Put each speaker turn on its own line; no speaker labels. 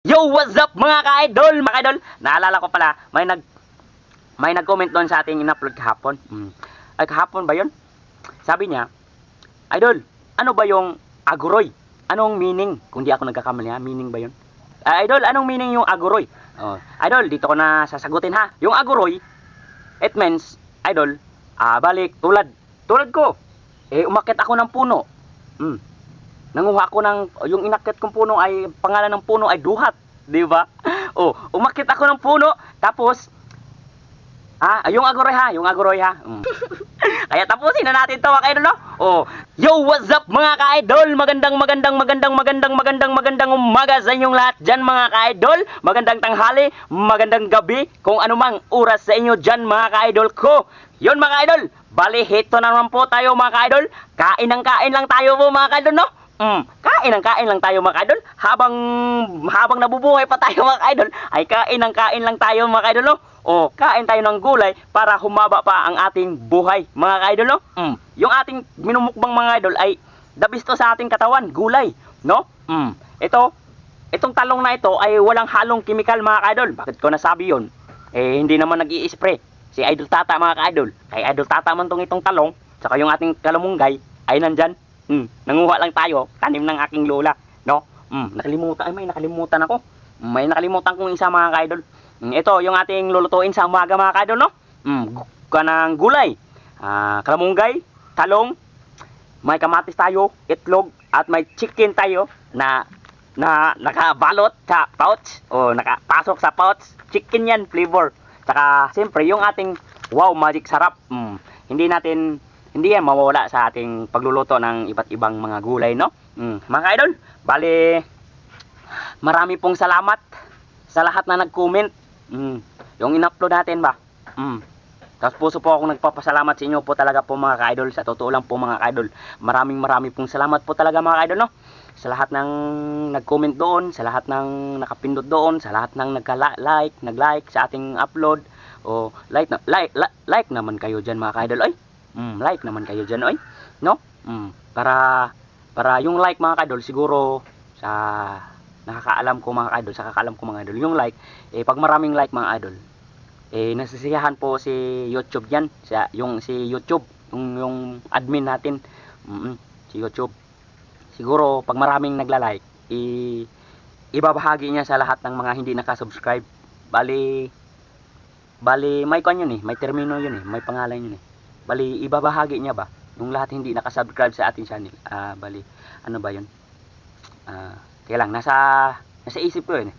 Yo, what's up mga ka-idol? Mga idol, naalala ko pala, may nag-comment doon sa ating in-upload kahapon. Ay, kahapon ba 'yon? Sabi niya, "Idol, ano ba yung aguroy? Anong meaning?" Kung di ako nagkakamali ha, meaning ba 'yon? Idol, anong meaning yung aguroy? Oh, idol, dito ko na sasagutin ha. Yung aguroy, it means, idol, balik tulad ko. Umakyat ako ng puno. Nanguha ako yung inakyat kong puno ay, pangalan ng puno ay duhat, di ba? Umakyat ako ng puno, tapos, yung aguroy ha. Kaya tapusin na natin to mga ka-idol, no? Yo, what's up mga ka-idol? Magandang umaga sa inyong lahat dyan mga ka-idol. Magandang tanghali, magandang gabi, kung anumang oras sa inyo dyan mga ka-idol ko. Yun mga ka-idol, bali hito na naman po tayo mga ka-idol. Kain lang tayo po mga ka-idol, no? Kain lang tayo mga ka-idol. Habang nabubuhay pa tayo mga ka-idol, ay kain lang tayo mga ka-idol, no? Kain tayo ng gulay para humaba pa ang ating buhay mga ka-idol, no? Yung ating minumukbang mga idol ay dabisto sa ating katawan, gulay, no? Itong talong na ito ay walang halong kimikal mga ka-idol. Bakit ko nasabi yun? Hindi naman nag-i-spray si Idol Tata mga ka-idol. Kay Idol Tata man itong talong, saka yung ating kalamunggay ay nandyan. Nanguha lang tayo, tanim ng aking lola, no? May nakalimutan ako. May nakalimutan kong isa mga ka-idol. Ito yung ating lulutuin sa umaga mga ka-idol, no? Kanang gulay, kalamunggay, talong, may kamatis tayo, itlog, at may chicken tayo na nakabalot sa pouch, nakapasok sa pouch. Chicken yan, flavor. Saka siyempre yung ating wow magic sarap. Hindi yan mawawala sa ating pagluluto ng iba't ibang mga gulay, no? Mga ka-idol, bali, marami pong salamat sa lahat na nag-comment. Yung in-upload natin ba? Tapos puso po akong nagpapasalamat sa inyo po talaga po mga ka-idol. Sa totoo lang po mga ka-idol, marami pong salamat po talaga mga ka-idol, no? Sa lahat ng nag-comment doon, sa lahat ng nakapindot doon, sa lahat ng nag-like sa ating upload. Like naman kayo dyan mga ka-idol, ay. Like naman kayo dyan, oy, no? Para yung like mga ka-idol, siguro sa nakakaalam ko mga ka-idol, sa kakaalam ko mga idol, yung like, pag maraming like mga idol, nasisiyahan po si YouTube yan, si YouTube, yung admin natin, si YouTube. Siguro pag maraming nagla-like, ibabahagi niya sa lahat ng mga hindi nakasubscribe. Bali may kanya yun may termino yun may pangalan yun Bali, ibabahagi niya ba yung lahat hindi nakasubscribe sa ating channel. Bali, ano ba yun? Kaya lang, nasa isip ko yun